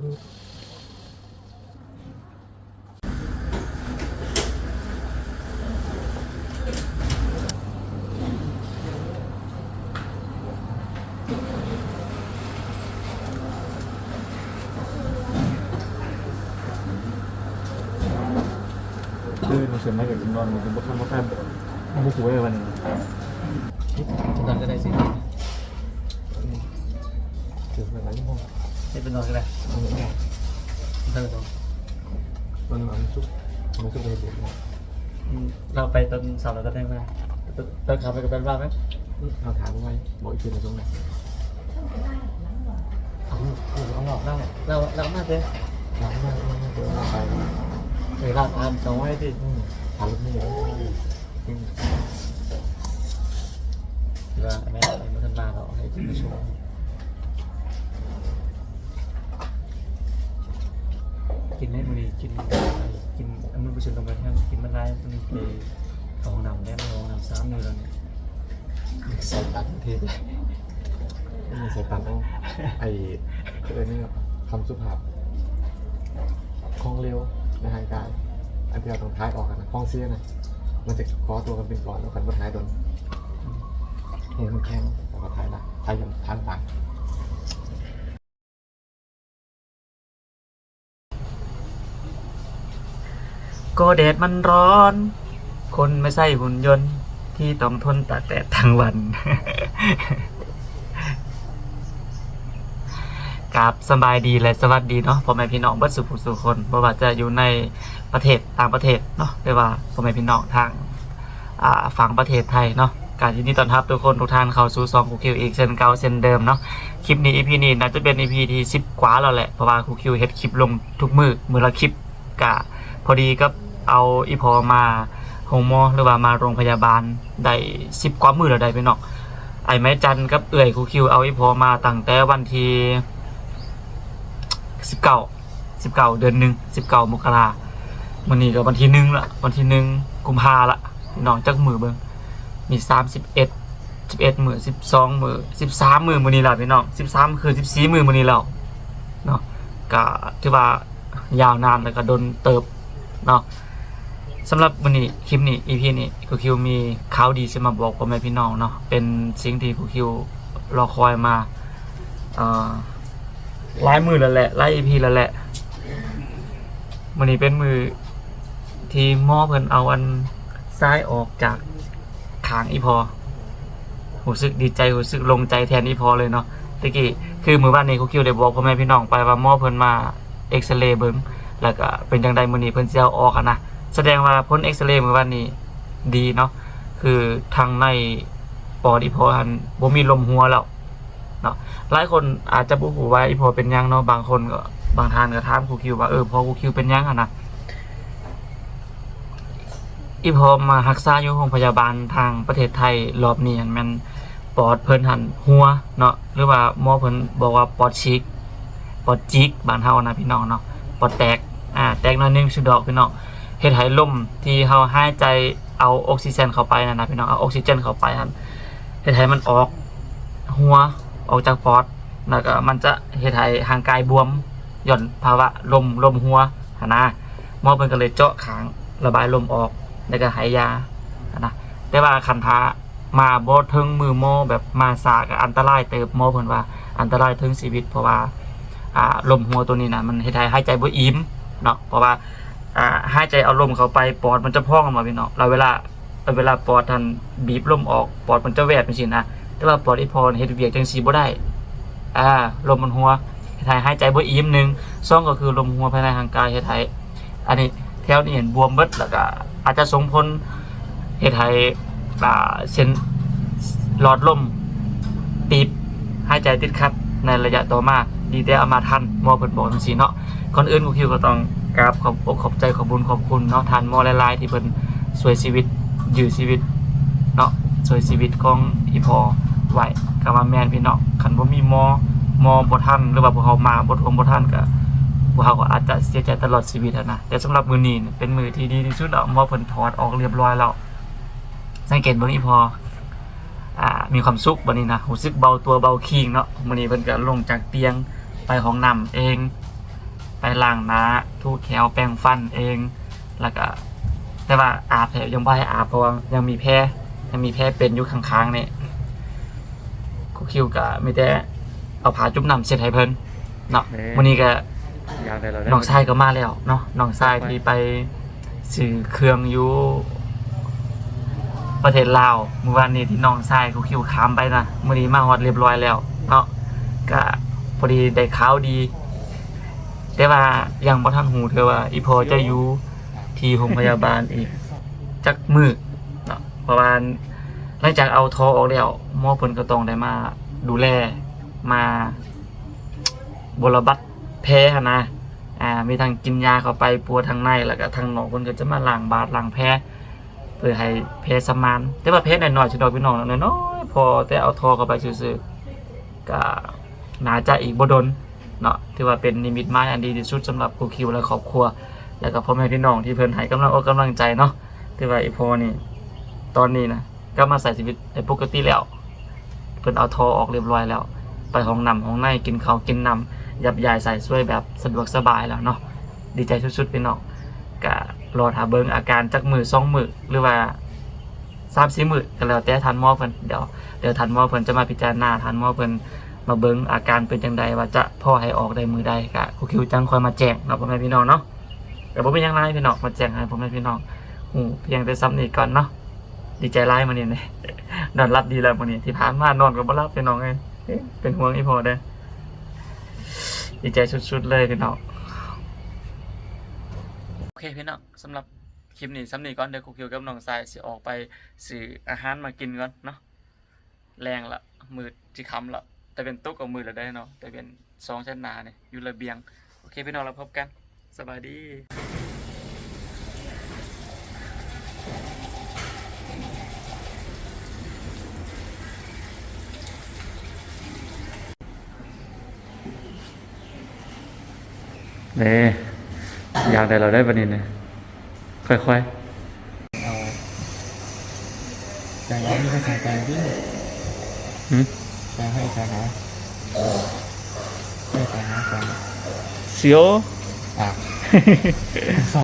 คือมันเสร็จไม่กับนอนมันเป็นบททำบทแทนบุกหัววันนี้นอนก็ได้สิเกิดอะไรที่ห้องไม่เป็นนอนก็ได้เอาไม่ได้เท่าไหร่มันเอาซุปเลยเด็ดเราไปตอนสอบเราก็ได้มาตอนขับไปกับแฟนบ้านไหมเราถามว่าไงบอกอีกทีในตรงไหนเอาหลอกเรามากเลยเราไม่เดี๋ยวเราไปเราทำสองไว้ดิทำรถไม่เยอะว่าแม่ไม่ทันมาเราให้จิ้มชมกินได้บุรีกินอันนู้นไปชนตรงกันแค่กินมันได้ต้องไปของนำได้ไม่ของนำซ้ำเลยเราเนี่ยใส่ตัดเทปไม่ใส่ตัดต้องไอ้เรื่องนี้คำสุภาพคล่องเร็วในทางกายอันที่เราต้องท้ายออกกันนะคล่องเสียนะมันจะคอตัวกันเป็นก่อนแล้วกันบนท้ายโดนเห็นมันแข็งแล้วก็ท้ายละท้ายยังทันต่างก็แดดมันร้อนคนไม่ใช่หุ่นยนต์ที่ต้องทนตากแดดทั้งวันกับสบายดีและสวัสดีเนาะพ่อแม่พี่น้องเบิดสุขสุขคนบ่ว่าจะอยู่ในประเทศต่างประเทศเนาะหรือว่าพ่อแม่พี่น้องทางฝั่งประเทศไทยเนาะการยินดีต้อนรับทุกคนทุกท่านเข้าสู่ซองคูคิวอีกเช่นเก่าเช่นเดิมเนาะคลิปนี้ EP นี้น่าจะเป็น EP ที่10กว่าแล้วแหละเพราะว่าคูคิวเฮ็ดคลิปลงทุกมื้อละคลิปกะพอดีก็เอาอีพอมาโรงหมอหรือว่ามาโรงพยาบาลได้10กว่ามื้อแล้วได้พี่น้องไอ้ไม้จันกับเอื้อยคูคิวเอาอีพอมาตั้งแต่วันที่19เดือน1 19 มกรามื้อนี้ก็วันที่1ละวันที่1กุมภาละพี่น้องจักมื้อเบิ่งมี11มื้อ12มื้อ13มื้อมื้อนี้ล่ะพี่น้อง13คือ14มื้อมื้อนี้แล้วเนาะก็ถือว่ายาวนานแล้วก็ดนเติบเนาะสำหรับมื้อนี้คลิปนี้ EP นี้กูคิวมีข่าวดีจะมาบอกพ่อแม่พี่น้องเนาะเป็นสิ่งที่กูคิวรอคอยมาหลายมื้อแล้วแหละหลาย EP แล้วแหละมื้อนี้เป็นมื้อที่หมอเพิ่นเอาอันซ้ายออกจากขางอีพอรู้สึกดีใจรู้สึกลงใจแทนอีพอเลยเนาะตะกี้คือมื้อวานนี้กูคิวได้บอกพ่อแม่พี่น้องไปว่าหมอเพิ่นมาเอ็กซเรย์เบิ่งแล้วก็เป็นจังได๋มื้อนี้เพิ่นสิเอาออกนะแสดงว่าผลเอ็กซเรย์มื้อวานนี้ดีเนาะคือทางในปอดอีพอหันบ่มีลมหัวแล้วเนาะหลายคนอาจจะบ่ฮู้ว่าอีพอเป็นหยังเนาะบางคนก็บางท่านก็ถามครูคิวว่าพอครูคิวเป็นหยังนะอีพอมารักษาอยู่โรงพยาบาลทางประเทศไทยรอบนี้มันปอดเพิ่นหันหัวเนาะหรือว่าหมอเพิ่นบอกว่าปอดฉีกปอดจิกบ้านเฮานะพี่น้องเนาะปอดแตกแตกน้อยนึงสุดดอกพี่น้องเฮ็ดให้ลมที่เฮาหายใจเอาออกซิเจนเข้าไปนั่นนะพี่น้องเอาออกซิเจนเข้าไปหั่นเฮ็ดให้มันออกหัวออกจากปอดแล้วก็มันจะเฮ็ดให้ร่างกายบวมหย่อนภาวะลมหัวหั่นนะหมอเพิ่นก็เลยเจาะขางระบายลมออกแล้วก็ให้ยานะแต่ว่าคันท้ามาบ่ถึงมือหมอแบบมาสาก็อันตรายเติบหมอเพิ่นว่าอันตรายถึงชีวิตเพราะว่าลมหัวตัวนี้นะมันเฮ็ดให้หายใจบ่อิ่มเนาะเพราะว่าหายใจเอาลมเข้าไปปอดมันจะพองออกมาพี่น้องแล้วเวลาปอดท่านบีบลมออกปอดมันจะแวบจังซี่นะแต่ว่าปอดอีพอเฮ็ดเวียกจังซี่บ่ได้ลมมันหัวเฮ็ดให้หายใจบ่อิ่ม1 2ก็คือลมหัวภายในร่างกายเฮ็ดให้อันนี้แถวนี้เห็นบวมเบิดแล้วก็อาจจะส่งผลเฮ็ดให้เส้นหลอดลมตีบหายใจติดขัดในระยะต่อมาดีแต่เอามาทันหมอเพิ่นบอกจังซี่เนาะก่อนอื่นกูคิวก็ต้องกราบขอบอกขอบใจขอบบุญขอบคุณเนาะท่านหมอหลายๆที่เพิ่นช่วยชีวิตยื้อชีวิตเนาะช่วยชีวิตของอีพอไว้ก็ว่าแม่นพี่น้องคันบ่มีหมอบ่ทันหรือว่าพวกเฮามาบ่ทวงบ่ทันก็พวกเฮาก็อาจจะเสียใจตลอดชีวิตนะแต่สำหรับมื้อนี้เป็นมื้อที่ดีที่สุดแล้วหมอเพิ่นถอดออกเรียบร้อยแล้วสังเกตเบิ่งอีพอมีความสุขบัดนี้นะรู้สึกเบาตัวเบาคิงเนาะมื้อนี้เพิ่นก็ลงจากเตียงไปห้องน้ำเอง ไปล้างหน้าทูแขวแปรงฟันเอง แล้วก็แต่ว่าอาบแผลยังไม่ให้อาบเพราะว่ายังมีแผลเป็นอยู่ข้างๆนี่ครูคิวก็มีแต่เอาผ้าจุ่มน้ำเช็ดให้เพิ่นเนาะวันนี้ก็น้องชายก็มาแล้วเนาะน้องชายที่ไปซื้อเครื่องอยู่ประเทศลาวเมื่อวานนี้ที่น้องชายครูคิวข้ามไปนะมื้อนี้มาฮอดเรียบร้อยแล้วเนาะก็พอดีได้ข่าวดีแต่ว่ายังบ่ทันหูเธอว่าอีพอจะอยู่ที่โรงพยาบาลอีกจักมื้อเนาะเพราะว่าหลังจากเอาทอออกแล้วหมอเพิ่นก็ต้องได้มาดูแลมาบำบัดแผลหั่นนะมีทางกินยาเข้าไปปัวทางในแล้วก็ทางนอกเพิ่นก็จะมาล้างบาดล้างแผลเพื่อให้แผลสมานแต่ว่าแผลน้อยๆสิดอกพี่น้องน้อยๆพอแต่เอาทอเข้าไปซื่อๆก็น่าจะอีกบ่ดนเนาะถือว่าเป็นนิมิตหมายอันดีที่สุดสำหรับครูคิวและครอบครัวแล้วก็พ่อแม่พี่น้องที่เพิ่นให้กำลังใจเนาะที่ว่าอีพอนี่ตอนนี้นะก็มาใส่ชีวิตในปกติแล้วเพิ่นเอาทอออกเรียบร้อยแล้วไปห้องน้ำห้องในกินข้าวกินน้ำยับยายใส่ช่วยแบบสะดวกสบายแล้วเนาะดีใจสุดๆพี่น้องก็รอถ้าเบิ่งอาการจักมือ2มื้อหรือว่า3-4 มื้อก็แล้วแต่ทันหมอเพิ่นเดี๋ยวทันหมอเพิ่นจะมาพิจารณาทันหมอเพิ่นมาเบิ่งอาการเป็นจังใดว่าจะพอให้ออกได้มือใดก็ครูคิวจังคอยมาแจ้งเนาะพ่อแม่พี่น้องเนาะก็บ่เป็นหยังไรพี่น้องมาแจ้งให้พ่อแม่พี่น้องฮู้เพียงแต่ซ้ำนี้ก่อนเนาะดีใจหลายมื้อนี้นี่ นอนรับดีแล้วมื้อนี้ที่ผ่านมานอนก็บ่หลับพี่น้องเอ้ยเป็นห่วงอีพอเด้อดีใจสุดๆเลยพี่น้องโอเคพี่น้องสำหรับคลิปนี้ซ้ำนี้ก่อนเดี๋ยวครูคิวกับน้องทรายสิออกไปซื้ออาหารมากินก่อนเนาะแรงละมืดสิค่ำละแต่เป็นตุ๊กกับมือแล้วได้เนาะแต่เป็น2ชั้นหน้านี่อยู่ระเบียงโอเคพี่น้องเราพบกันสบายดีอยากได้เราได้ปะนี่เนี่ยค่อยเอาแต่เราไม่ได้ใส่ใจที่ ๆ จะให้ใส่หาให้ใส่หาก่อน เสียว อ่ะ ใส่